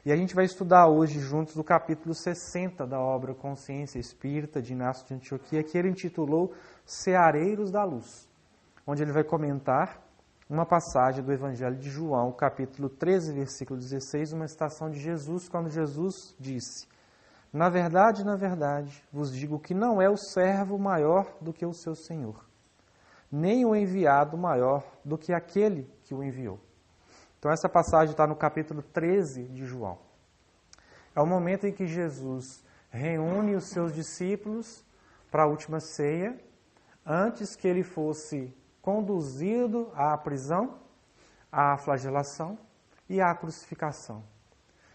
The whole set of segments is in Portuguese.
E a gente vai estudar hoje juntos o capítulo 60 da obra Consciência Espírita de Inácio de Antioquia, que ele intitulou Ceareiros da Luz, onde ele vai comentar uma passagem do Evangelho de João, capítulo 13, versículo 16, uma citação de Jesus, quando Jesus disse: na verdade, vos digo que não é o servo maior do que o seu senhor, nem o enviado maior do que aquele que o enviou. Então essa passagem está no capítulo 13 de João. É o momento em que Jesus reúne os seus discípulos para a última ceia, antes que ele fosse conduzido à prisão, à flagelação e à crucificação.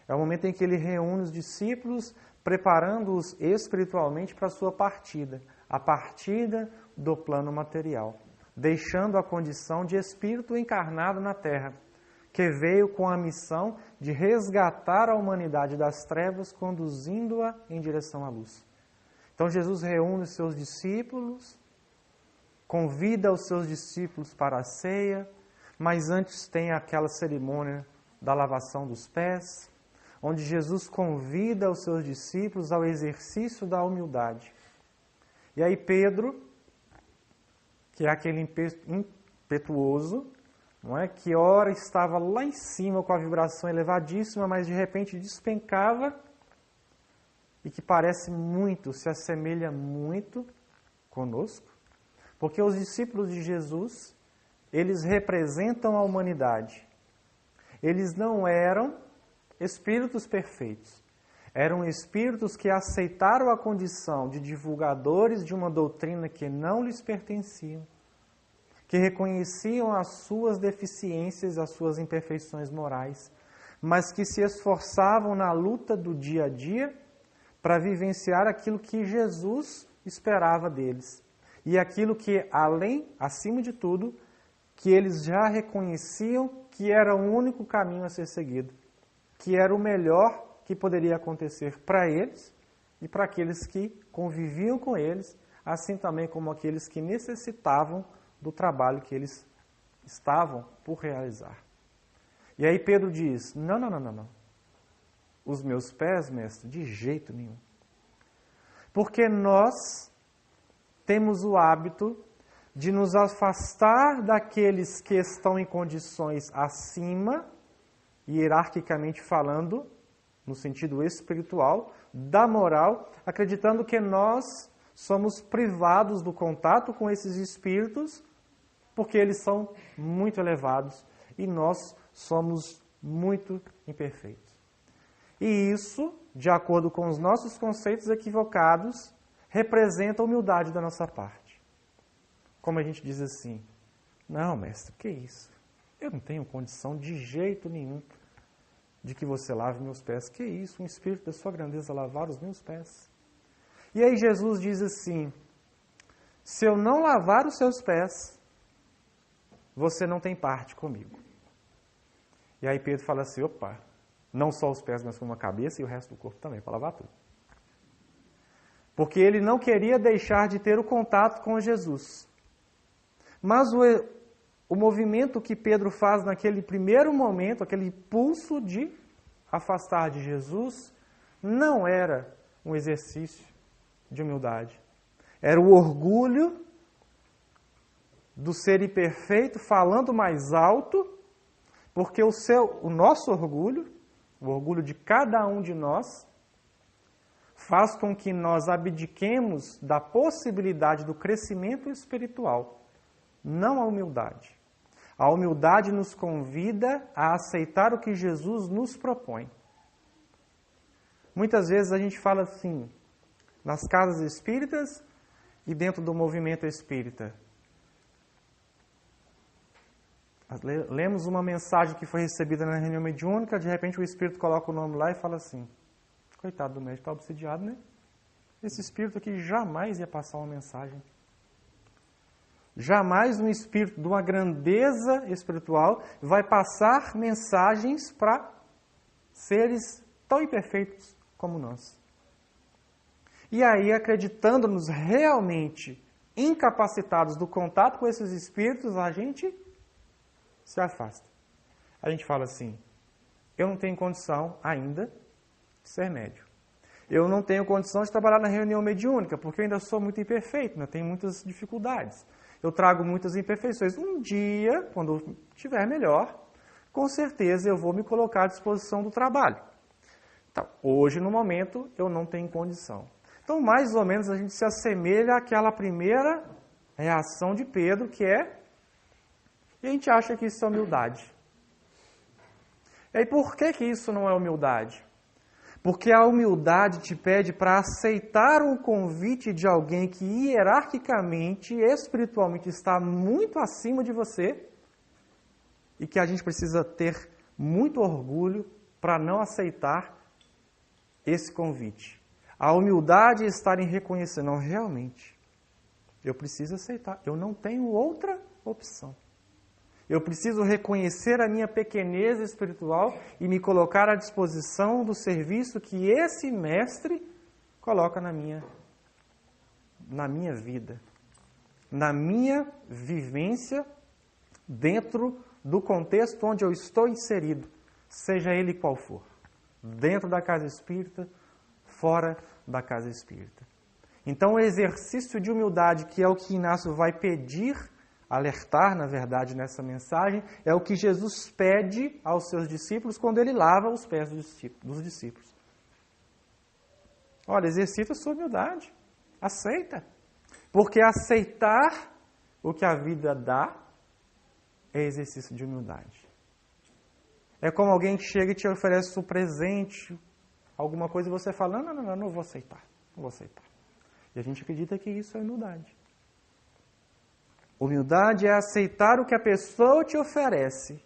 É o momento em que ele reúne os discípulos, preparando-os espiritualmente para a sua partida, a partida do plano material, deixando a condição de espírito encarnado na terra, que veio com a missão de resgatar a humanidade das trevas, conduzindo-a em direção à luz. Então Jesus reúne os seus discípulos, convida os seus discípulos para a ceia, mas antes tem aquela cerimônia da lavação dos pés, onde Jesus convida os seus discípulos ao exercício da humildade. E aí Pedro, que é aquele impetuoso, não é? Que ora estava lá em cima com a vibração elevadíssima, mas de repente despencava e que parece muito, se assemelha muito conosco, porque os discípulos de Jesus, eles representam a humanidade. Eles não eram espíritos perfeitos, eram espíritos que aceitaram a condição de divulgadores de uma doutrina que não lhes pertencia, que reconheciam as suas deficiências, as suas imperfeições morais, mas que se esforçavam na luta do dia a dia para vivenciar aquilo que Jesus esperava deles. E aquilo que, acima de tudo, que eles já reconheciam que era o único caminho a ser seguido, que era o melhor que poderia acontecer para eles e para aqueles que conviviam com eles, assim também como aqueles que necessitavam do trabalho que eles estavam por realizar. E aí Pedro diz: não. Os meus pés, mestre, de jeito nenhum. Porque nós temos o hábito de nos afastar daqueles que estão em condições acima, hierarquicamente falando, no sentido espiritual, da moral, acreditando que nós somos privados do contato com esses espíritos porque eles são muito elevados e nós somos muito imperfeitos. E isso, de acordo com os nossos conceitos equivocados, representa a humildade da nossa parte. Como a gente diz assim: não, mestre, que isso? Eu não tenho condição de jeito nenhum de que você lave meus pés. Que isso? Um espírito da sua grandeza lavar os meus pés. E aí Jesus diz assim: se eu não lavar os seus pés, você não tem parte comigo. E aí Pedro fala assim: opa, não só os pés, mas como a cabeça e o resto do corpo também, para lavar tudo. Porque ele não queria deixar de ter o contato com Jesus. Mas o movimento que Pedro faz naquele primeiro momento, aquele impulso de afastar de Jesus, não era um exercício de humildade. Era o orgulho do ser imperfeito falando mais alto, porque o nosso orgulho, o orgulho de cada um de nós, faz com que nós abdiquemos da possibilidade do crescimento espiritual, não a humildade. A humildade nos convida a aceitar o que Jesus nos propõe. Muitas vezes a gente fala assim, nas casas espíritas e dentro do movimento espírita. Lemos uma mensagem que foi recebida na reunião mediúnica, de repente o espírito coloca o nome lá e fala assim: coitado do médico, está obsidiado, né? Esse espírito aqui jamais ia passar uma mensagem. Jamais um espírito de uma grandeza espiritual vai passar mensagens para seres tão imperfeitos como nós. E aí, acreditando-nos realmente incapacitados do contato com esses espíritos, a gente se afasta. A gente fala assim: eu não tenho condição ainda de ser médium. Eu não tenho condição de trabalhar na reunião mediúnica, porque eu ainda sou muito imperfeito, ainda tenho muitas dificuldades. Eu trago muitas imperfeições. Um dia, quando estiver melhor, com certeza eu vou me colocar à disposição do trabalho. Então, hoje, no momento, eu não tenho condição. Então, mais ou menos, a gente se assemelha àquela primeira reação de Pedro, que é... E a gente acha que isso é humildade. E aí, por que isso não é humildade? Porque a humildade te pede para aceitar um convite de alguém que hierarquicamente, espiritualmente está muito acima de você e que a gente precisa ter muito orgulho para não aceitar esse convite. A humildade está em reconhecer, não, realmente, eu preciso aceitar, eu não tenho outra opção. Eu preciso reconhecer a minha pequenez espiritual e me colocar à disposição do serviço que esse mestre coloca na minha vida, na minha vivência dentro do contexto onde eu estou inserido, seja ele qual for, dentro da casa espírita, fora da casa espírita. Então, o exercício de humildade, que é o que Inácio vai pedir, alertar, na verdade, nessa mensagem, é o que Jesus pede aos seus discípulos quando ele lava os pés dos discípulos. Olha, exercita a sua humildade. Aceita. Porque aceitar o que a vida dá é exercício de humildade. É como alguém que chega e te oferece um presente, alguma coisa, e você fala, não vou aceitar, não vou aceitar. E a gente acredita que isso é humildade. Humildade é aceitar o que a pessoa te oferece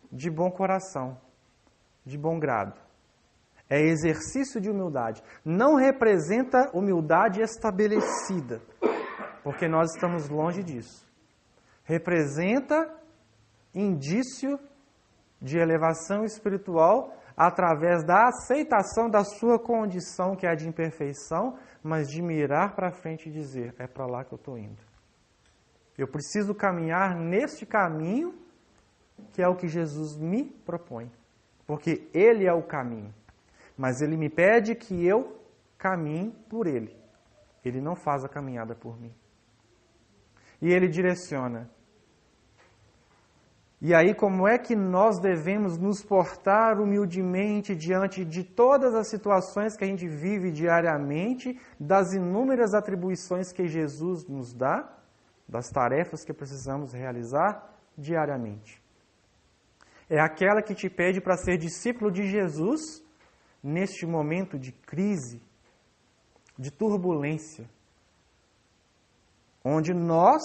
de bom coração, de bom grado. É exercício de humildade. Não representa humildade estabelecida, porque nós estamos longe disso. Representa indício de elevação espiritual através da aceitação da sua condição, que é de imperfeição, mas de mirar para frente e dizer, é para lá que eu estou indo. Eu preciso caminhar neste caminho, que é o que Jesus me propõe. Porque Ele é o caminho. Mas Ele me pede que eu caminhe por Ele. Ele não faz a caminhada por mim. E Ele direciona. E aí, como é que nós devemos nos portar humildemente diante de todas as situações que a gente vive diariamente, das inúmeras atribuições que Jesus nos dá, das tarefas que precisamos realizar diariamente? É aquela que te pede para ser discípulo de Jesus neste momento de crise, de turbulência, onde nós,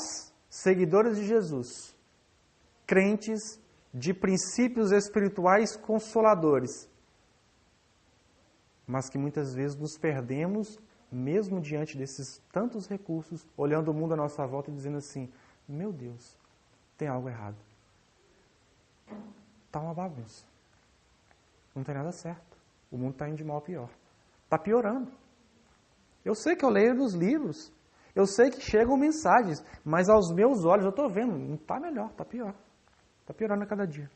seguidores de Jesus, crentes de princípios espirituais consoladores, mas que muitas vezes nos perdemos mesmo diante desses tantos recursos, olhando o mundo à nossa volta e dizendo assim, meu Deus, tem algo errado. Está uma bagunça. Não tem nada certo. O mundo está indo de mal a pior. Está piorando. Eu sei que eu leio nos livros, eu sei que chegam mensagens, mas aos meus olhos eu estou vendo, não está melhor, está pior. Está piorando a cada dia.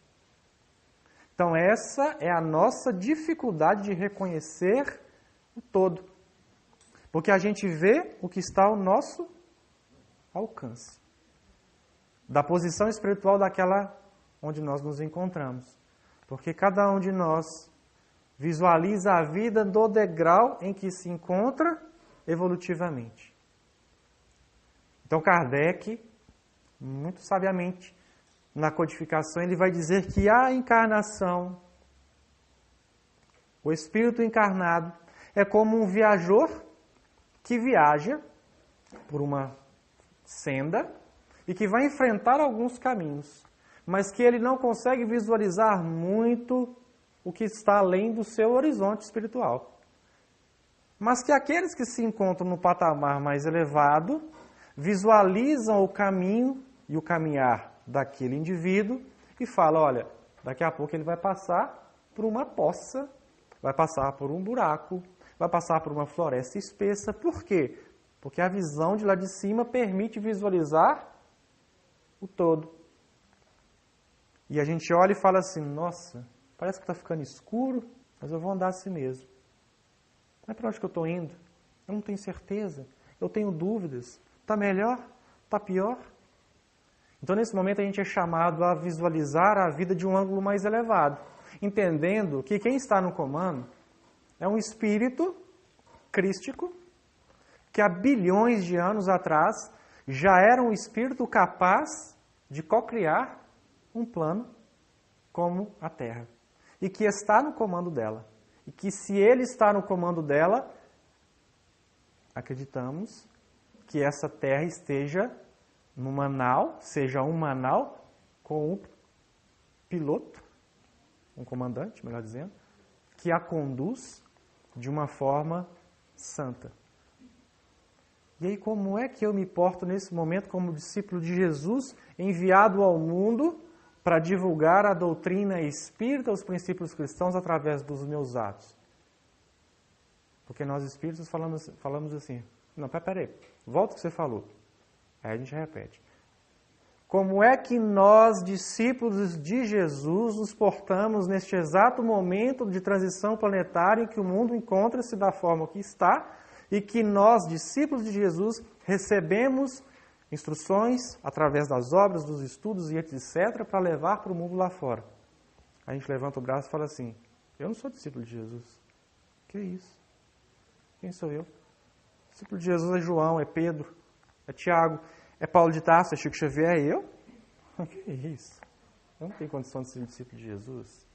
Então essa é a nossa dificuldade de reconhecer o todo. Porque a gente vê o que está ao nosso alcance. Da posição espiritual daquela onde nós nos encontramos. Porque cada um de nós visualiza a vida do degrau em que se encontra evolutivamente. Então Kardec, muito sabiamente, na codificação, ele vai dizer que a encarnação, o espírito encarnado, é como um viajor que viaja por uma senda e que vai enfrentar alguns caminhos, mas que ele não consegue visualizar muito o que está além do seu horizonte espiritual. Mas que aqueles que se encontram no patamar mais elevado visualizam o caminho e o caminhar daquele indivíduo e falam, olha, daqui a pouco ele vai passar por uma poça, vai passar por um buraco, vai passar por uma floresta espessa. Por quê? Porque a visão de lá de cima permite visualizar o todo. E a gente olha e fala assim, nossa, parece que está ficando escuro, mas eu vou andar assim mesmo. Não é para onde que eu estou indo? Eu não tenho certeza, eu tenho dúvidas. Está melhor? Está pior? Então, nesse momento, a gente é chamado a visualizar a vida de um ângulo mais elevado, entendendo que quem está no comando é um espírito crístico que há bilhões de anos atrás já era um espírito capaz de cocriar um plano como a Terra. E que está no comando dela. E que se ele está no comando dela, acreditamos que essa Terra esteja numa nau, seja uma nau, com um piloto, um comandante, melhor dizendo, que a conduz de uma forma santa. E aí, como é que eu me porto nesse momento como discípulo de Jesus, enviado ao mundo para divulgar a doutrina espírita, os princípios cristãos, através dos meus atos? Porque nós espíritos falamos assim, não, peraí, volta o que você falou. Aí a gente repete. Como é que nós, discípulos de Jesus, nos portamos neste exato momento de transição planetária em que o mundo encontra-se da forma que está e que nós, discípulos de Jesus, recebemos instruções através das obras, dos estudos e etc. para levar para o mundo lá fora? A gente levanta o braço e fala assim, eu não sou discípulo de Jesus. Que isso? Quem sou eu? Discípulo de Jesus é João, é Pedro, é Tiago, é Paulo de Tarso, é Chico Xavier, é eu? Que isso? Eu não tenho condição de ser discípulo de Jesus.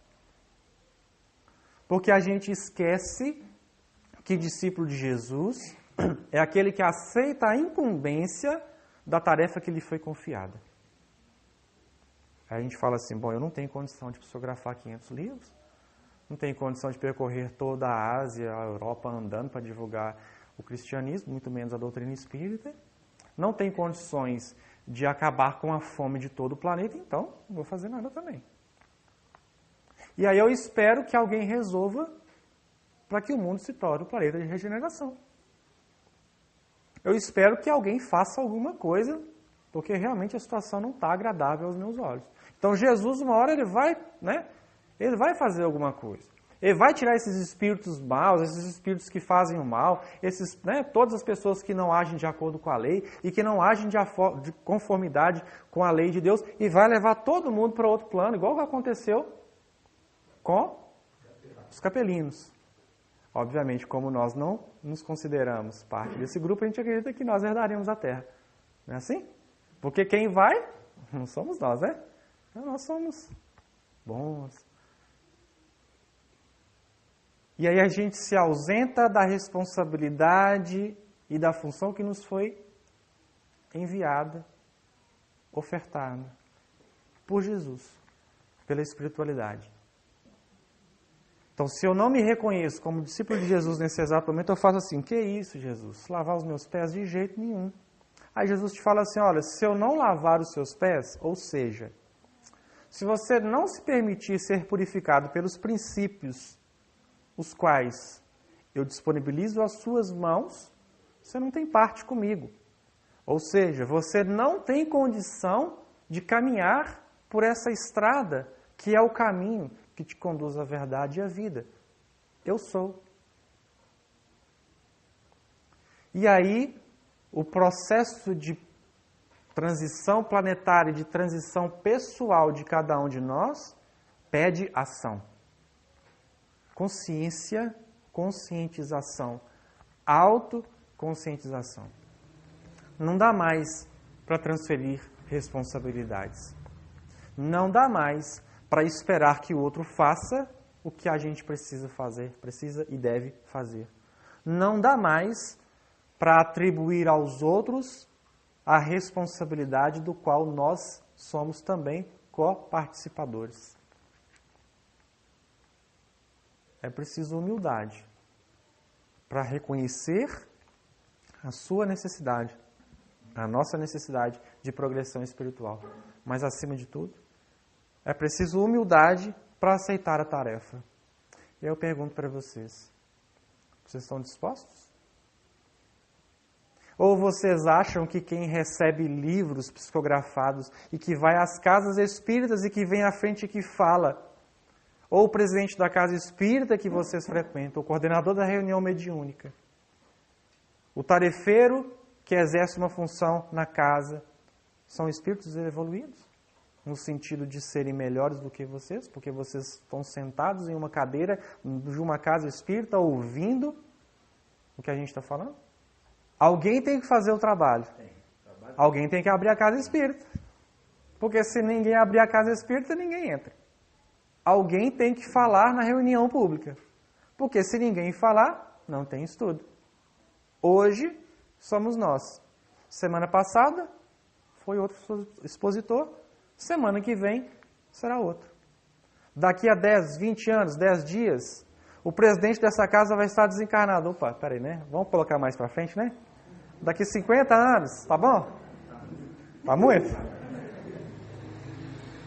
Porque a gente esquece que discípulo de Jesus é aquele que aceita a incumbência da tarefa que lhe foi confiada. Aí a gente fala assim, bom, eu não tenho condição de psicografar 500 livros, não tenho condição de percorrer toda a Ásia, a Europa andando para divulgar o cristianismo, muito menos a doutrina espírita, não tenho condições de acabar com a fome de todo o planeta, então não vou fazer nada também. E aí eu espero que alguém resolva para que o mundo se torne um planeta de regeneração. Eu espero que alguém faça alguma coisa, porque realmente a situação não está agradável aos meus olhos. Então Jesus, uma hora, ele vai fazer alguma coisa. Ele vai tirar esses espíritos maus, esses espíritos que fazem o mal, todas as pessoas que não agem de acordo com a lei e que não agem de conformidade com a lei de Deus, e vai levar todo mundo para outro plano, igual que aconteceu com os capelinos. Obviamente, como nós não nos consideramos parte desse grupo, a gente acredita que nós herdaremos a terra. Não é assim? Porque quem vai, não somos nós, né? Nós somos bons. E aí a gente se ausenta da responsabilidade e da função que nos foi enviada, ofertada por Jesus, pela espiritualidade. Então, se eu não me reconheço como discípulo de Jesus nesse exato momento, eu faço assim, que isso, Jesus? Lavar os meus pés? De jeito nenhum. Aí Jesus te fala assim, olha, se eu não lavar os seus pés, ou seja, se você não se permitir ser purificado pelos princípios os quais eu disponibilizo as suas mãos, você não tem parte comigo. Ou seja, você não tem condição de caminhar por essa estrada que é o caminho que te conduz à verdade e à vida. Eu sou. E aí, o processo de transição planetária, de transição pessoal de cada um de nós, pede ação. Consciência, conscientização, autoconscientização. Não dá mais para transferir responsabilidades. Não dá mais para esperar que o outro faça o que a gente precisa fazer, precisa e deve fazer. Não dá mais para atribuir aos outros a responsabilidade do qual nós somos também coparticipadores. É preciso humildade para reconhecer a sua necessidade, a nossa necessidade de progressão espiritual. Mas, acima de tudo, é preciso humildade para aceitar a tarefa. E eu pergunto para vocês, vocês estão dispostos? Ou vocês acham que quem recebe livros psicografados e que vai às casas espíritas e que vem à frente e que fala, ou o presidente da casa espírita que vocês frequentam, o coordenador da reunião mediúnica, o tarefeiro que exerce uma função na casa, são espíritos evoluídos, no sentido de serem melhores do que vocês, porque vocês estão sentados em uma cadeira de uma casa espírita, ouvindo o que a gente está falando? Alguém tem que fazer o trabalho. Alguém tem que abrir a casa espírita. Porque se ninguém abrir a casa espírita, ninguém entra. Alguém tem que falar na reunião pública. Porque se ninguém falar, não tem estudo. Hoje, somos nós. Semana passada, foi outro expositor. Semana que vem, será outro. Daqui a 10, 20 anos, 10 dias, o presidente dessa casa vai estar desencarnado. Opa, peraí, né? Vamos colocar mais para frente, né? Daqui 50 anos, tá bom? Tá muito?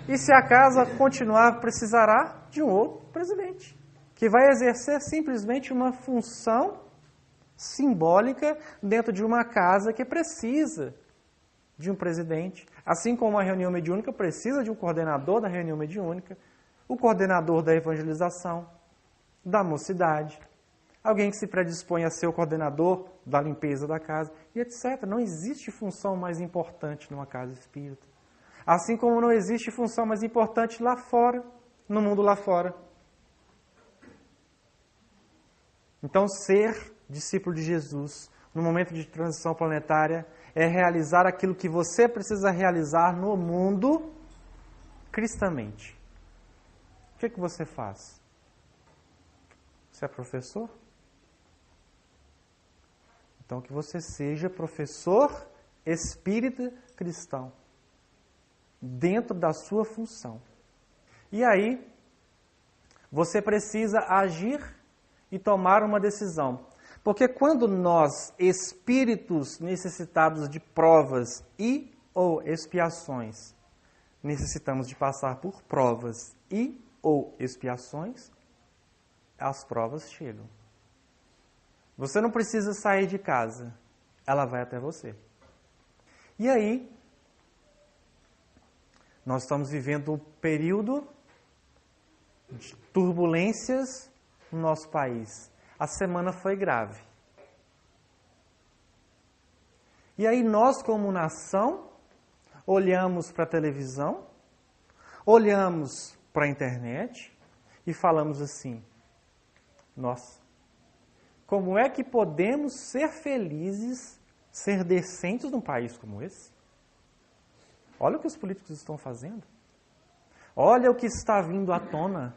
E se a casa continuar, precisará de um outro presidente, que vai exercer simplesmente uma função simbólica dentro de uma casa que precisa de um presidente. Assim como a reunião mediúnica precisa de um coordenador da reunião mediúnica, o coordenador da evangelização, da mocidade, alguém que se predispõe a ser o coordenador da limpeza da casa, e etc. Não existe função mais importante numa casa espírita. Assim como não existe função mais importante lá fora, no mundo lá fora. Então, ser discípulo de Jesus, no momento de transição planetária, é realizar aquilo que você precisa realizar no mundo cristamente. O que você faz? Você é professor? Então, que você seja professor espírita cristão, dentro da sua função. E aí, você precisa agir e tomar uma decisão. Porque quando nós, espíritos necessitados de provas e ou expiações, necessitamos de passar por provas e ou expiações, as provas chegam. Você não precisa sair de casa, ela vai até você. E aí, nós estamos vivendo um período de turbulências no nosso país. A semana foi grave. E aí nós, como nação, olhamos para a televisão, olhamos para a internet e falamos assim: nossa, como é que podemos ser felizes, ser decentes num país como esse? Olha o que os políticos estão fazendo. Olha o que está vindo à tona.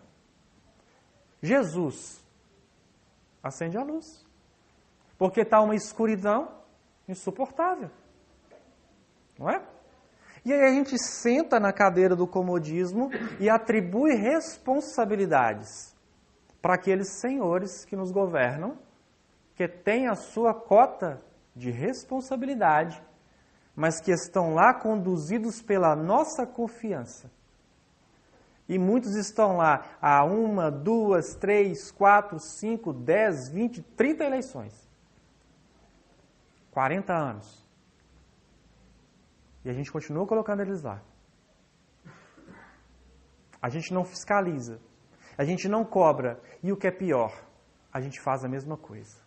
Jesus, acende a luz. Porque está uma escuridão insuportável. Não é? E aí a gente senta na cadeira do comodismo e atribui responsabilidades para aqueles senhores que nos governam, que têm a sua cota de responsabilidade, mas que estão lá conduzidos pela nossa confiança. E muitos estão lá há 1, 2, 3, 4, 5, 10, 20, 30 eleições. 40 anos. E a gente continua colocando eles lá. A gente não fiscaliza. A gente não cobra. E o que é pior, a gente faz a mesma coisa.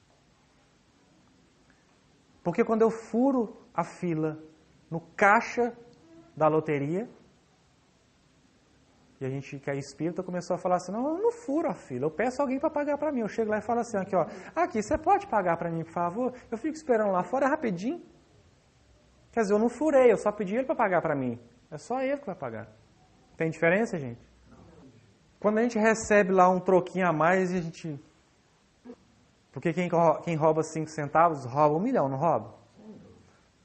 Porque quando eu furo a fila no caixa da loteria, e a gente que é espírita começou a falar assim: não, eu não furo a fila, eu peço alguém para pagar para mim. Eu chego lá e falo assim: aqui, ó, aqui, você pode pagar para mim, por favor? Eu fico esperando lá fora rapidinho. Quer dizer, eu não furei, eu só pedi ele para pagar para mim. É só ele que vai pagar. Tem diferença, gente? Quando a gente recebe lá um troquinho a mais, e a gente... Porque quem rouba 5 centavos, rouba 1 milhão, não rouba?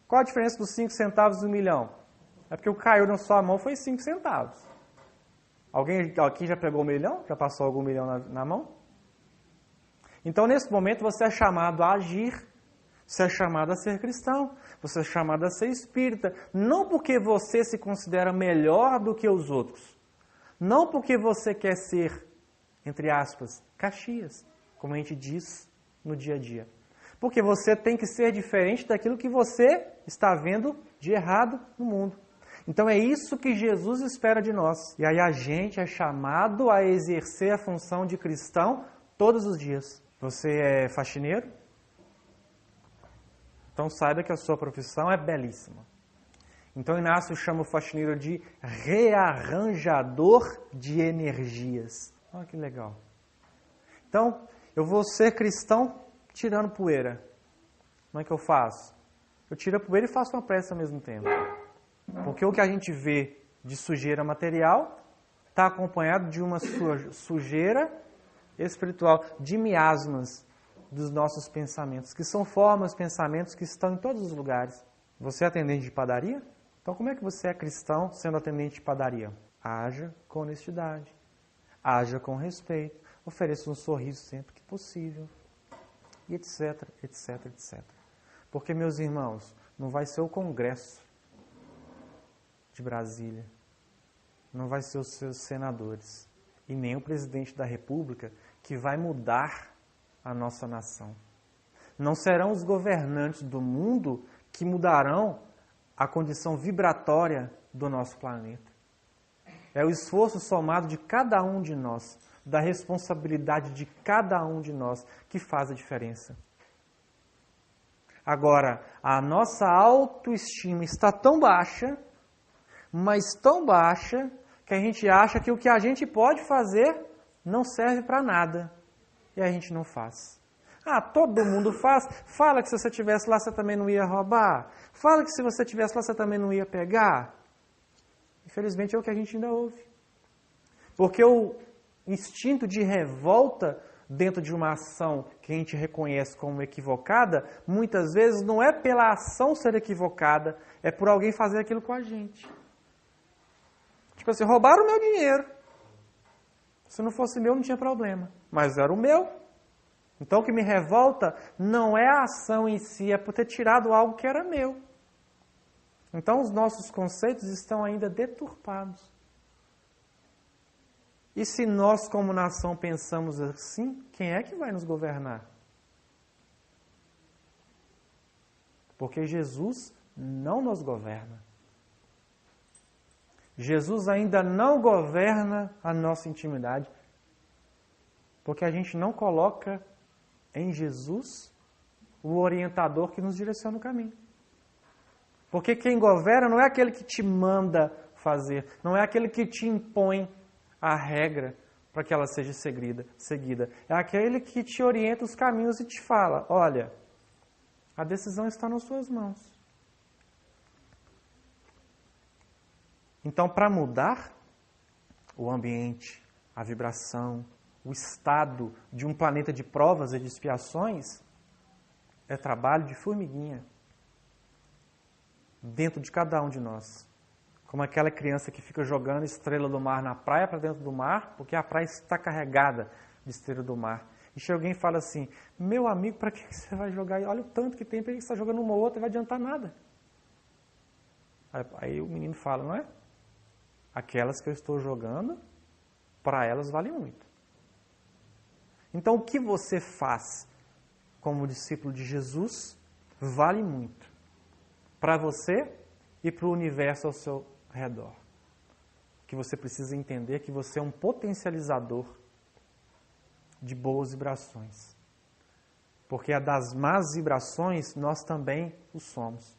Qual a diferença dos 5 centavos e 1 milhão? É porque o que caiu na sua mão foi 5 centavos. Alguém aqui já pegou 1 milhão? Já passou algum milhão na mão? Então, nesse momento, você é chamado a agir, você é chamado a ser cristão, você é chamado a ser espírita. Não porque você se considera melhor do que os outros. Não porque você quer ser, entre aspas, Caxias, como a gente diz no dia a dia. Porque você tem que ser diferente daquilo que você está vendo de errado no mundo. Então é isso que Jesus espera de nós. E aí a gente é chamado a exercer a função de cristão todos os dias. Você é faxineiro? Então saiba que a sua profissão é belíssima. Então Inácio chama o faxineiro de rearranjador de energias. Olha que legal. Então, eu vou ser cristão tirando poeira. Como é que eu faço? Eu tiro a poeira e faço uma prece ao mesmo tempo. Porque o que a gente vê de sujeira material está acompanhado de uma sujeira espiritual, de miasmas dos nossos pensamentos, que são formas, pensamentos que estão em todos os lugares. Você é atendente de padaria? Então como é que você é cristão sendo atendente de padaria? Haja com honestidade, haja com respeito, ofereça um sorriso sempre que possível, e etc, etc, etc. Porque, meus irmãos, não vai ser o Congresso de Brasília, não vai ser os seus senadores e nem o presidente da República que vai mudar a nossa nação. Não serão os governantes do mundo que mudarão a condição vibratória do nosso planeta. É o esforço somado de cada um de nós, da responsabilidade de cada um de nós, que faz a diferença. Agora, a nossa autoestima está tão baixa, mas tão baixa, que a gente acha que o que a gente pode fazer não serve para nada. E a gente não faz. Ah, todo mundo faz. Fala que se você estivesse lá, você também não ia roubar. Fala que se você estivesse lá, você também não ia pegar. Infelizmente é o que a gente ainda ouve. Porque o instinto de revolta dentro de uma ação que a gente reconhece como equivocada, muitas vezes não é pela ação ser equivocada, é por alguém fazer aquilo com a gente. Tipo assim, roubaram o meu dinheiro. Se não fosse meu, não tinha problema. Mas era o meu. Então o que me revolta não é a ação em si, é por ter tirado algo que era meu. Então os nossos conceitos estão ainda deturpados. E se nós, como nação, pensamos assim, quem é que vai nos governar? Porque Jesus não nos governa. Jesus ainda não governa a nossa intimidade, porque a gente não coloca em Jesus o orientador que nos direciona o caminho. Porque quem governa não é aquele que te manda fazer, não é aquele que te impõe a regra para que ela seja seguida. É aquele que te orienta os caminhos e te fala, olha, a decisão está nas suas mãos. Então, para mudar o ambiente, a vibração, o estado de um planeta de provas e de expiações, é trabalho de formiguinha dentro de cada um de nós. Como aquela criança que fica jogando estrela do mar na praia para dentro do mar, porque a praia está carregada de estrela do mar. E chega alguém e fala assim, meu amigo, para que você vai jogar? Olha o tanto que tem, para que você está jogando uma ou outra, não vai adiantar nada. Aí o menino fala, não é? Aquelas que eu estou jogando, para elas vale muito. Então o que você faz como discípulo de Jesus vale muito. Para você e para o universo ao seu redor. Que você precisa entender que você é um potencializador de boas vibrações. Porque a das más vibrações nós também o somos.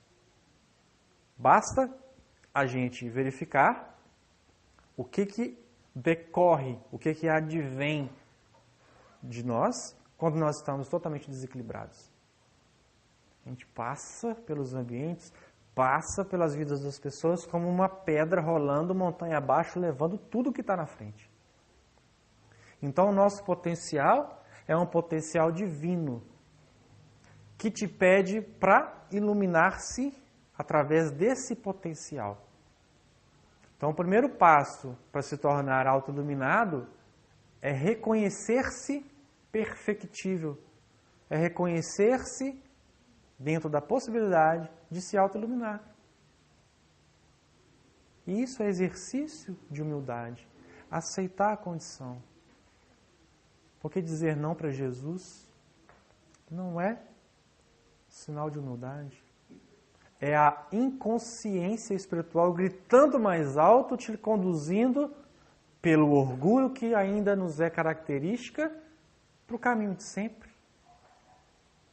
Basta a gente verificar o que decorre, o que advém de nós quando nós estamos totalmente desequilibrados. A gente passa pelos ambientes, passa pelas vidas das pessoas como uma pedra rolando montanha abaixo, levando tudo que está na frente. Então o nosso potencial é um potencial divino, que te pede para iluminar-se através desse potencial. Então o primeiro passo para se tornar autoiluminado é reconhecer-se perfectível, é reconhecer-se dentro da possibilidade de se autoiluminar. E isso é exercício de humildade, aceitar a condição. Porque dizer não para Jesus não é sinal de humildade, é a inconsciência espiritual gritando mais alto, te conduzindo pelo orgulho que ainda nos é característica para o caminho de sempre.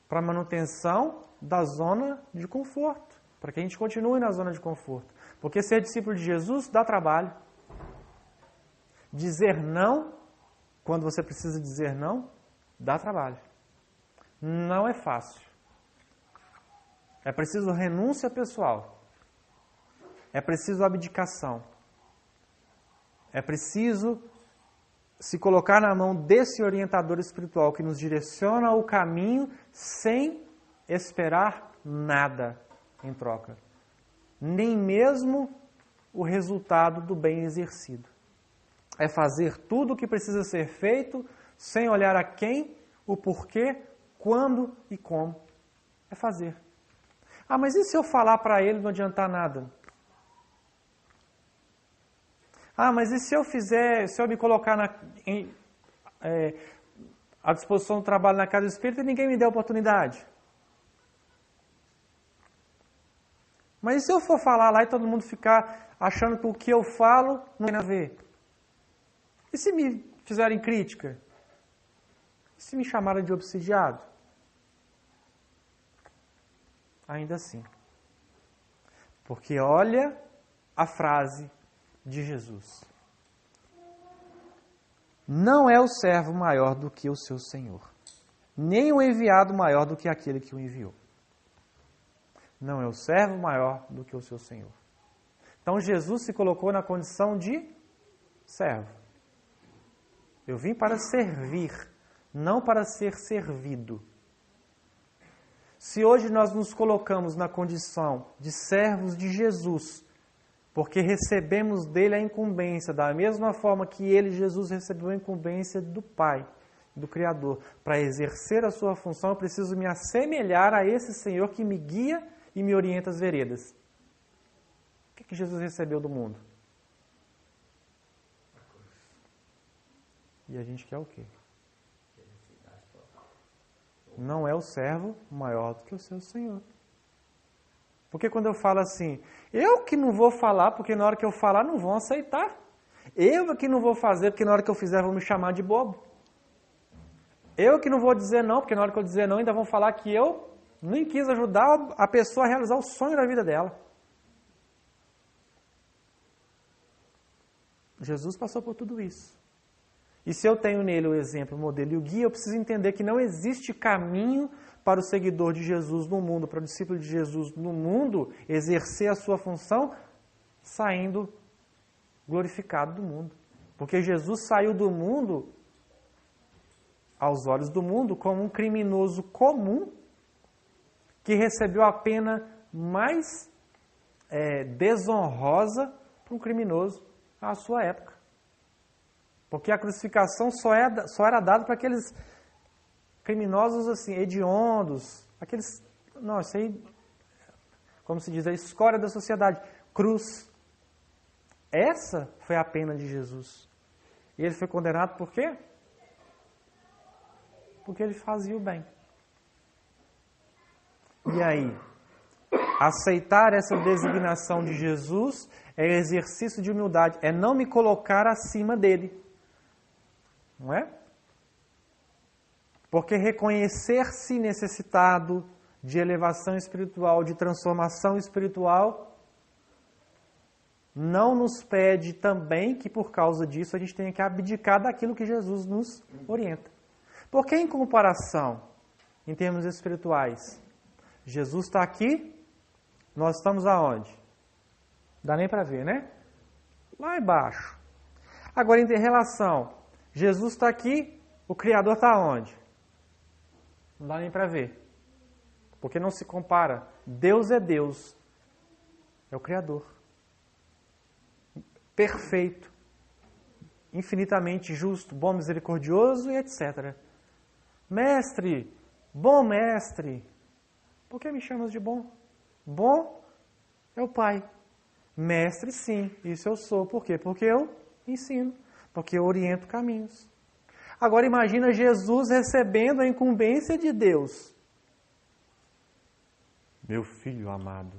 Para a manutenção da zona de conforto. Para que a gente continue na zona de conforto. Porque ser discípulo de Jesus dá trabalho. Dizer não, quando você precisa dizer não, dá trabalho. Não é fácil. É preciso renúncia pessoal. É preciso abdicação. É preciso se colocar na mão desse orientador espiritual que nos direciona o caminho sem esperar nada em troca. Nem mesmo o resultado do bem exercido. É fazer tudo o que precisa ser feito sem olhar a quem, o porquê, quando e como. É fazer. Ah, mas e se eu falar para ele não adiantar nada? Ah, mas e se eu me colocar à disposição do trabalho na casa espírita e ninguém me der oportunidade? Mas e se eu for falar lá e todo mundo ficar achando que o que eu falo não tem nada a ver? E se me fizerem crítica? E se me chamarem de obsidiado? Ainda assim. Porque olha a frase de Jesus. Não é o servo maior do que o seu Senhor, nem o enviado maior do que aquele que o enviou. Não é o servo maior do que o seu Senhor. Então Jesus se colocou na condição de servo. Eu vim para servir, não para ser servido. Se hoje nós nos colocamos na condição de servos de Jesus, porque recebemos dele a incumbência, da mesma forma que ele, Jesus, recebeu a incumbência do Pai, do Criador, para exercer a sua função, eu preciso me assemelhar a esse Senhor que me guia e me orienta as veredas. O que Jesus recebeu do mundo? E a gente quer o quê? Não é o servo maior do que o seu Senhor. Porque quando eu falo assim, eu que não vou falar, porque na hora que eu falar não vão aceitar. Eu que não vou fazer, porque na hora que eu fizer vão me chamar de bobo. Eu que não vou dizer não, porque na hora que eu dizer não ainda vão falar que eu nem quis ajudar a pessoa a realizar o sonho da vida dela. Jesus passou por tudo isso. E se eu tenho nele o exemplo, o modelo e o guia, eu preciso entender que não existe caminho para o seguidor de Jesus no mundo, para o discípulo de Jesus no mundo, exercer a sua função saindo glorificado do mundo. Porque Jesus saiu do mundo, aos olhos do mundo, como um criminoso comum que recebeu a pena mais desonrosa para um criminoso à sua época. Porque a crucificação só era dada para aqueles criminosos assim, hediondos, aqueles, não, isso aí, como se diz, a escória da sociedade, cruz. Essa foi a pena de Jesus. E ele foi condenado por quê? Porque ele fazia o bem. E aí, aceitar essa designação de Jesus é exercício de humildade, é não me colocar acima dele. Não é? Porque reconhecer-se necessitado de elevação espiritual, de transformação espiritual, não nos pede também que por causa disso a gente tenha que abdicar daquilo que Jesus nos orienta. Porque em comparação, em termos espirituais, Jesus está aqui, nós estamos aonde? Não dá nem para ver, né? Lá embaixo. Agora, em relação, Jesus está aqui, o Criador está onde? Não dá nem para ver. Porque não se compara. Deus é Deus. É o Criador. Perfeito. Infinitamente justo, bom, misericordioso e etc. Mestre, bom mestre. Por que me chamas de bom? Bom é o Pai. Mestre, sim, isso eu sou. Por quê? Porque eu ensino. Porque eu oriento caminhos. Agora imagina Jesus recebendo a incumbência de Deus. Meu filho amado,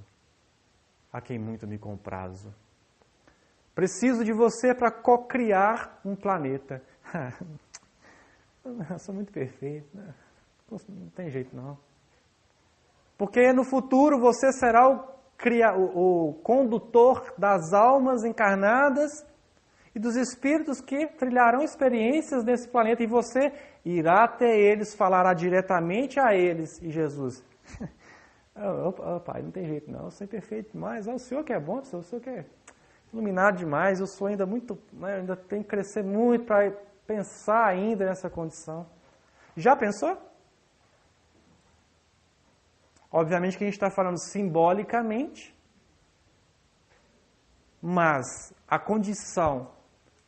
a quem muito me comprazo. Preciso de você para cocriar um planeta. Eu sou muito perfeito. Não tem jeito, não. Porque no futuro você será o condutor das almas encarnadas e dos espíritos que trilharão experiências nesse planeta. E você irá até eles, falará diretamente a eles. E Jesus... Pai, não tem jeito não, eu sou imperfeito demais, o senhor que é bom, o senhor que é iluminado demais, eu sou ainda muito, ainda tenho que crescer muito para pensar ainda nessa condição. Já pensou? Obviamente que a gente está falando simbolicamente, mas a condição,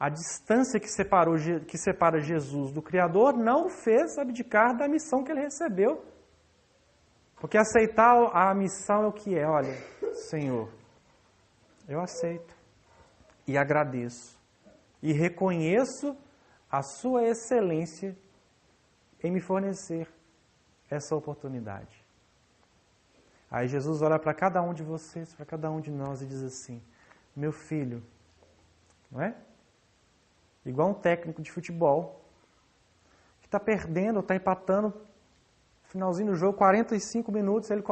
a distância que separa Jesus do Criador não o fez abdicar da missão que ele recebeu. Porque aceitar a missão é o que é. Olha, Senhor, eu aceito e agradeço e reconheço a sua excelência em me fornecer essa oportunidade. Aí Jesus olha para cada um de vocês, para cada um de nós e diz assim: meu filho, não é? Igual um técnico de futebol que está perdendo, está empatando. Finalzinho do jogo, 45 minutos, ele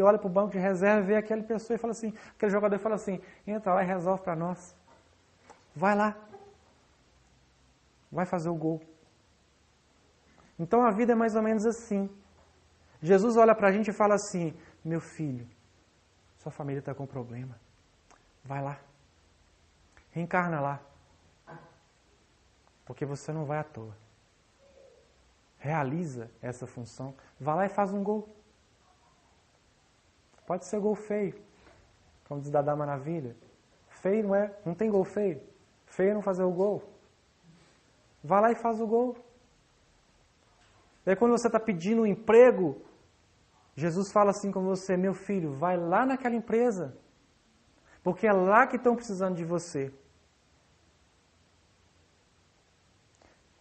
olha para o banco de reserva, vê aquela pessoa e fala assim, aquele jogador fala assim, entra lá e resolve para nós. Vai lá. Vai fazer o gol. Então a vida é mais ou menos assim. Jesus olha para a gente e fala assim, meu filho, sua família está com problema. Vai lá. Reencarna lá. Porque você não vai à toa. Realiza essa função, vai lá e faz um gol. Pode ser gol feio, como diz Dada Maravilha. Feio não tem gol feio. Feio é não fazer o gol. Vai lá e faz o gol. Daí quando você está pedindo um emprego, Jesus fala assim com você, meu filho, vai lá naquela empresa, porque é lá que estão precisando de você.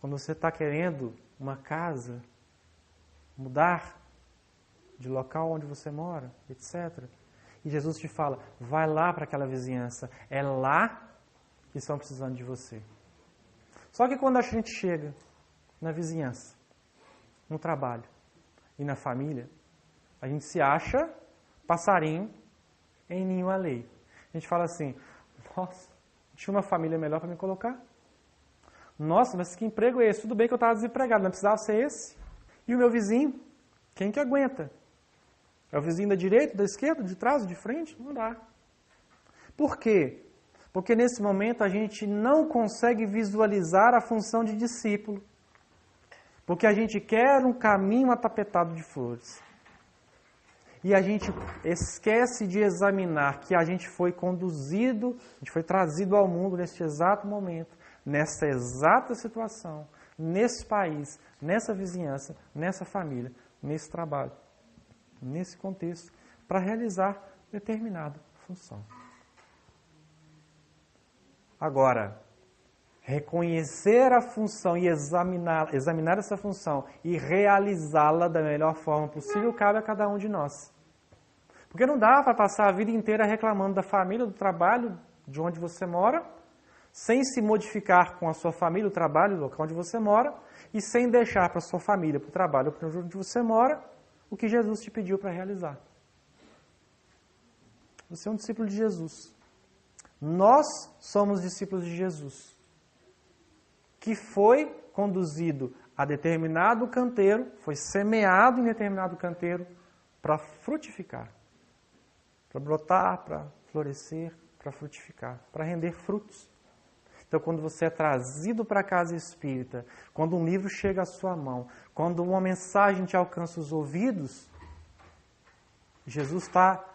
Quando você está querendo uma casa, mudar de local onde você mora, etc. E Jesus te fala, vai lá para aquela vizinhança, é lá que estão precisando de você. Só que quando a gente chega na vizinhança, no trabalho e na família, a gente se acha passarinho em ninho alheio. A gente fala assim, nossa, tinha uma família melhor para me colocar? Nossa, mas que emprego é esse? Tudo bem que eu estava desempregado, não precisava ser esse. E o meu vizinho? Quem que aguenta? É o vizinho da direita, da esquerda, de trás, de frente? Não dá. Por quê? Porque nesse momento a gente não consegue visualizar a função de discípulo. Porque a gente quer um caminho atapetado de flores. E a gente esquece de examinar que a gente foi conduzido, a gente foi trazido ao mundo neste exato momento, nessa exata situação, nesse país, nessa vizinhança, nessa família, nesse trabalho, nesse contexto, para realizar determinada função. Agora, reconhecer a função e examinar essa função e realizá-la da melhor forma possível cabe a cada um de nós. Porque não dá para passar a vida inteira reclamando da família, do trabalho, de onde você mora, sem se modificar com a sua família, o trabalho, o local onde você mora, e sem deixar para a sua família, para o trabalho, para onde você mora, o que Jesus te pediu para realizar. Você é um discípulo de Jesus. Nós somos discípulos de Jesus, que foi conduzido a determinado canteiro, foi semeado em determinado canteiro para frutificar, para brotar, para florescer, para frutificar, para render frutos. Então, quando você é trazido para a casa espírita, quando um livro chega à sua mão, quando uma mensagem te alcança os ouvidos, Jesus está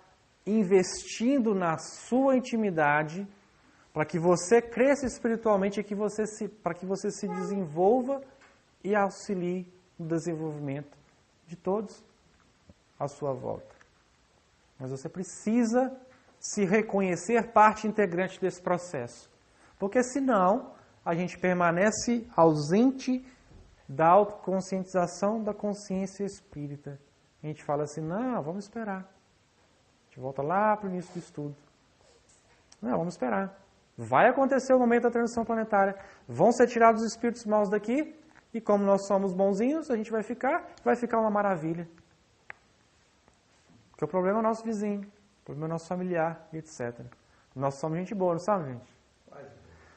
investindo na sua intimidade para que você cresça espiritualmente e para que você se desenvolva e auxilie no desenvolvimento de todos à sua volta. Mas você precisa se reconhecer parte integrante desse processo. Porque senão a gente permanece ausente da autoconscientização da consciência espírita. A gente fala assim, não, vamos esperar. A gente volta lá para o início do estudo. Não, vamos esperar. Vai acontecer o momento da transição planetária. Vão ser tirados os espíritos maus daqui, e como nós somos bonzinhos, a gente vai ficar uma maravilha. Porque o problema é o nosso vizinho, o problema é o nosso familiar, etc. Nós somos gente boa, não sabe, gente?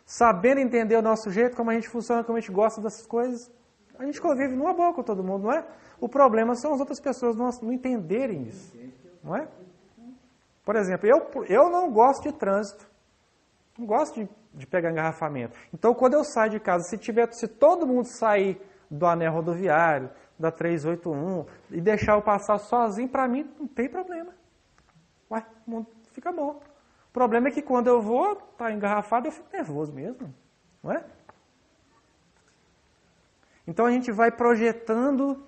Sabendo entender o nosso jeito, como a gente funciona, como a gente gosta dessas coisas, a gente convive numa boa com todo mundo, não é? O problema são as outras pessoas não entenderem isso, não é? Por exemplo, eu não gosto de trânsito, não gosto de pegar engarrafamento. Então, quando eu saio de casa, se todo mundo sair do anel rodoviário, da 381, e deixar eu passar sozinho, para mim não tem problema. Ué, o mundo fica bom. O problema é que quando eu vou, tá engarrafado, eu fico nervoso mesmo, não é? Então a gente vai projetando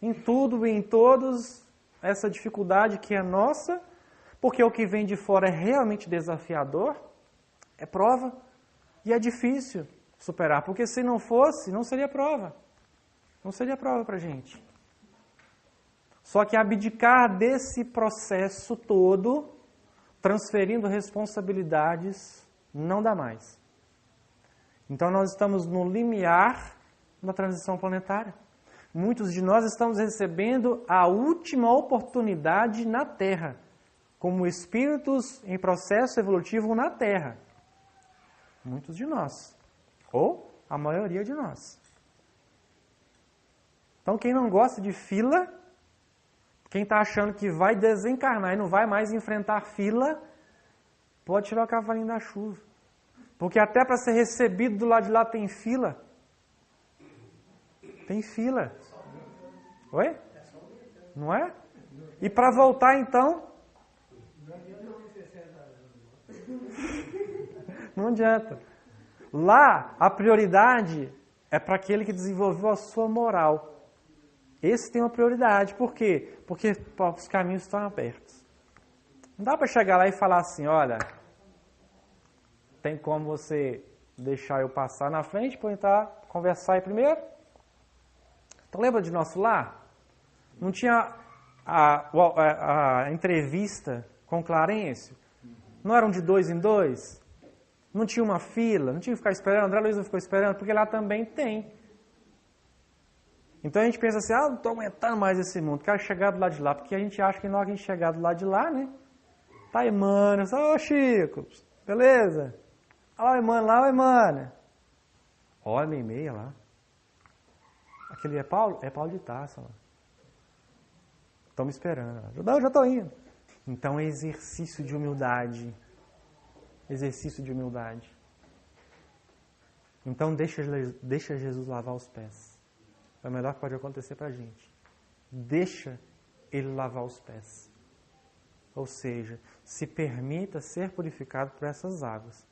em tudo e em todos essa dificuldade que é nossa, porque o que vem de fora é realmente desafiador, é prova, e é difícil superar, porque se não fosse, não seria prova. Não seria prova para a gente. Só que abdicar desse processo todo, transferindo responsabilidades, não dá mais. Então nós estamos no limiar da transição planetária. Muitos de nós estamos recebendo a última oportunidade na Terra, como espíritos em processo evolutivo na Terra. Muitos de nós, ou a maioria de nós. Então quem não gosta de fila, quem está achando que vai desencarnar e não vai mais enfrentar fila, pode tirar o cavalinho da chuva. Porque até para ser recebido do lado de lá tem fila. Tem fila. Oi? Não é? E para voltar então? Não adianta. Lá, a prioridade é para aquele que desenvolveu a sua moral. Esse tem uma prioridade. Por quê? Porque os caminhos estão abertos. Não dá para chegar lá e falar assim, olha, tem como você deixar eu passar na frente para eu tentar conversar aí primeiro? Então lembra de nosso lar? Não tinha a entrevista com Clarencio? Não eram de 2 em 2? Não tinha uma fila? Não tinha que ficar esperando? André Luiz não ficou esperando? Porque lá também tem. Então a gente pensa assim, não estou aguentando mais esse mundo, quero chegar do lado de lá, porque a gente acha que na hora que a gente chegar do lado de lá, né? Tá Emmanuel, ô Chico, beleza? Olha o Emmanuel lá, o Emmanuel. Olha, meia lá. Aquele é Paulo? É Paulo de Tarso. Estão me esperando. Não, já estou indo. Então é exercício de humildade. Exercício de humildade. Então deixa Jesus lavar os pés. É o melhor que pode acontecer para a gente. Deixa Ele lavar os pés. Ou seja, se permita ser purificado por essas águas.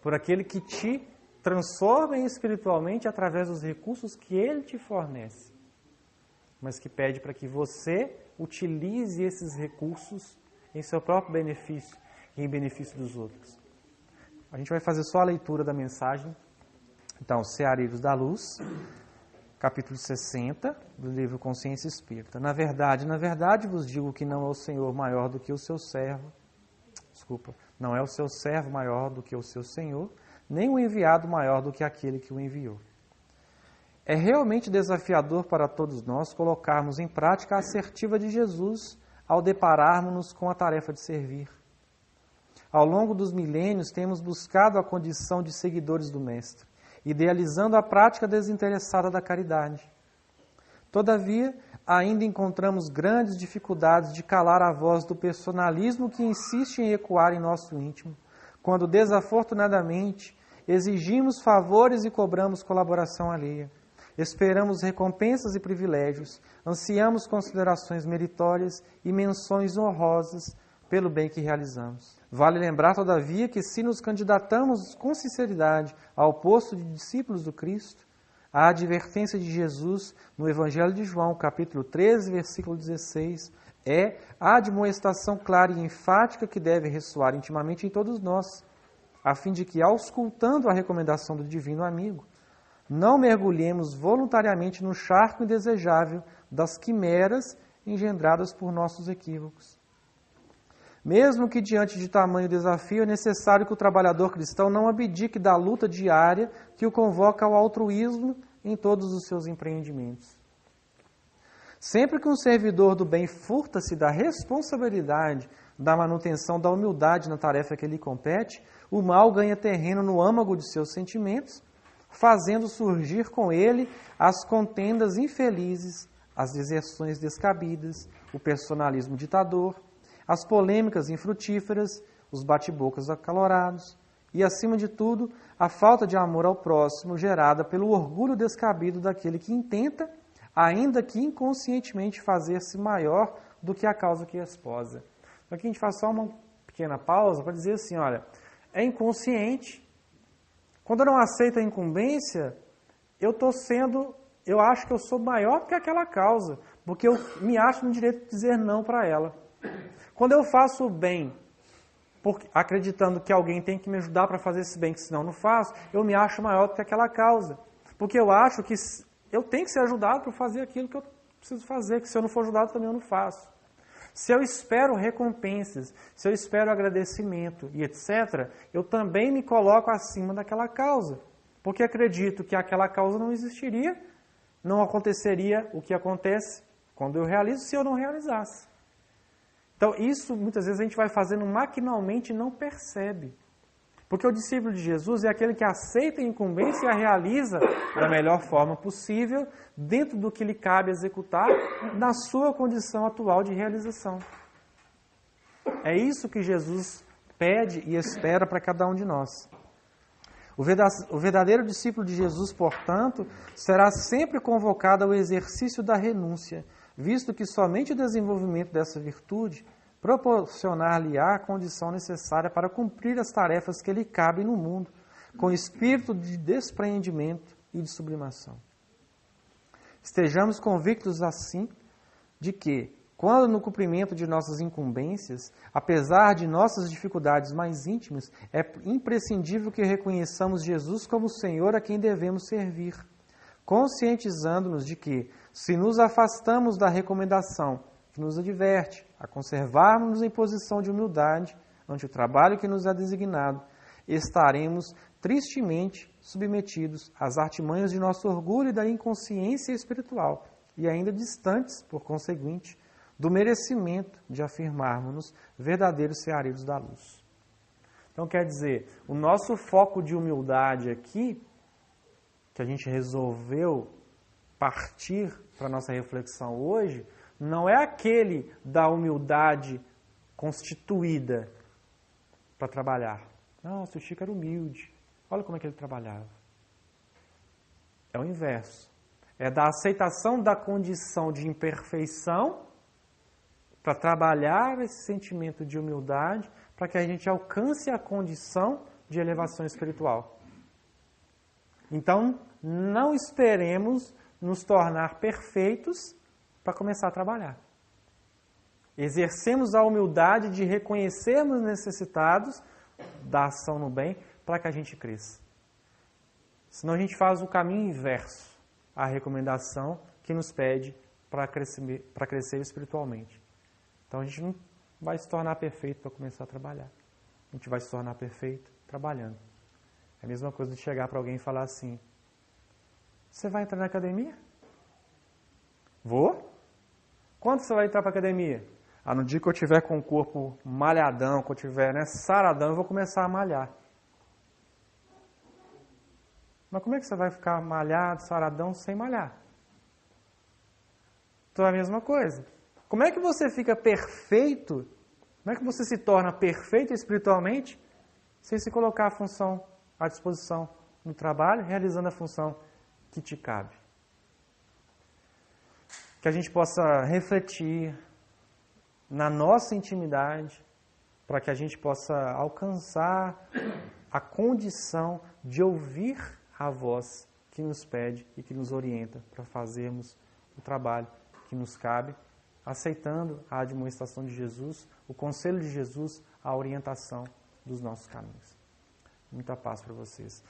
Por aquele que te transforma espiritualmente através dos recursos que Ele te fornece. Mas que pede para que você utilize esses recursos em seu próprio benefício e em benefício dos outros. A gente vai fazer só a leitura da mensagem. Então, Ceareiros da Luz, capítulo 60, do livro Consciência Espírita. Na verdade vos digo que não é o Senhor maior do que o seu servo. Não é o seu servo maior do que o seu Senhor, nem o enviado maior do que aquele que o enviou. É realmente desafiador para todos nós colocarmos em prática a assertiva de Jesus ao depararmos-nos com a tarefa de servir. Ao longo dos milênios, temos buscado a condição de seguidores do Mestre, idealizando a prática desinteressada da caridade. Todavia, ainda encontramos grandes dificuldades de calar a voz do personalismo que insiste em ecoar em nosso íntimo, quando desafortunadamente exigimos favores e cobramos colaboração alheia. Esperamos recompensas e privilégios, ansiamos considerações meritórias e menções honrosas pelo bem que realizamos. Vale lembrar, todavia, que se nos candidatamos com sinceridade ao posto de discípulos do Cristo, a advertência de Jesus no Evangelho de João, capítulo 13, versículo 16, é a admoestação clara e enfática que deve ressoar intimamente em todos nós, a fim de que, auscultando a recomendação do divino amigo, não mergulhemos voluntariamente no charco indesejável das quimeras engendradas por nossos equívocos. Mesmo que diante de tamanho desafio, é necessário que o trabalhador cristão não abdique da luta diária que o convoca ao altruísmo em todos os seus empreendimentos. Sempre que um servidor do bem furta-se da responsabilidade da manutenção da humildade na tarefa que lhe compete, o mal ganha terreno no âmago de seus sentimentos, fazendo surgir com ele as contendas infelizes, as deserções descabidas, o personalismo ditador, as polêmicas infrutíferas, os bate-bocas acalorados e, acima de tudo, a falta de amor ao próximo gerada pelo orgulho descabido daquele que intenta, ainda que inconscientemente, fazer-se maior do que a causa que esposa. Aqui a gente faz só uma pequena pausa para dizer assim, olha, é inconsciente. Quando eu não aceito a incumbência, eu acho que eu sou maior que aquela causa, porque eu me acho no direito de dizer não para ela. Quando eu faço o bem, acreditando que alguém tem que me ajudar para fazer esse bem, que senão eu não faço, eu me acho maior do que aquela causa. Porque eu acho que eu tenho que ser ajudado para fazer aquilo que eu preciso fazer, que se eu não for ajudado também eu não faço. Se eu espero recompensas, se eu espero agradecimento e etc., eu também me coloco acima daquela causa. Porque acredito que aquela causa não existiria, não aconteceria o que acontece quando eu realizo se eu não realizasse. Então, isso muitas vezes a gente vai fazendo maquinalmente e não percebe. Porque o discípulo de Jesus é aquele que aceita a incumbência e a realiza da melhor forma possível, dentro do que lhe cabe executar, na sua condição atual de realização. É isso que Jesus pede e espera para cada um de nós. O verdadeiro discípulo de Jesus, portanto, será sempre convocado ao exercício da renúncia, visto que somente o desenvolvimento dessa virtude proporcionar-lhe-á a condição necessária para cumprir as tarefas que lhe cabem no mundo, com espírito de despreendimento e de sublimação. Estejamos convictos, assim, de que, quando no cumprimento de nossas incumbências, apesar de nossas dificuldades mais íntimas, é imprescindível que reconheçamos Jesus como o Senhor a quem devemos servir, conscientizando-nos de que, se nos afastamos da recomendação que nos adverte a conservarmos em posição de humildade ante o trabalho que nos é designado, estaremos tristemente submetidos às artimanhas de nosso orgulho e da inconsciência espiritual, e ainda distantes, por conseguinte, do merecimento de afirmarmos-nos verdadeiros ceareiros da luz. Então, quer dizer, o nosso foco de humildade aqui, que a gente resolveu partir para a nossa reflexão hoje, não é aquele da humildade constituída para trabalhar. Nossa, o Chico era humilde. Olha como é que ele trabalhava. É o inverso. É da aceitação da condição de imperfeição para trabalhar esse sentimento de humildade para que a gente alcance a condição de elevação espiritual. Então, não esperemos nos tornar perfeitos para começar a trabalhar. Exercemos a humildade de reconhecermos necessitados da ação no bem para que a gente cresça. Senão a gente faz o caminho inverso à recomendação que nos pede para crescer espiritualmente. Então a gente não vai se tornar perfeito para começar a trabalhar. A gente vai se tornar perfeito trabalhando. É a mesma coisa de chegar para alguém e falar assim: você vai entrar na academia? Vou. Quando você vai entrar para a academia? No dia que eu tiver com o corpo malhadão, que eu tiver saradão, eu vou começar a malhar. Mas como é que você vai ficar malhado, saradão, sem malhar? Então é a mesma coisa. Como é que você fica perfeito? Como é que você se torna perfeito espiritualmente sem se colocar a função à disposição no trabalho, realizando a função que te cabe? Que a gente possa refletir na nossa intimidade, para que a gente possa alcançar a condição de ouvir a voz que nos pede e que nos orienta para fazermos o trabalho que nos cabe, aceitando a admoestação de Jesus, o conselho de Jesus, a orientação dos nossos caminhos. Muita paz para vocês.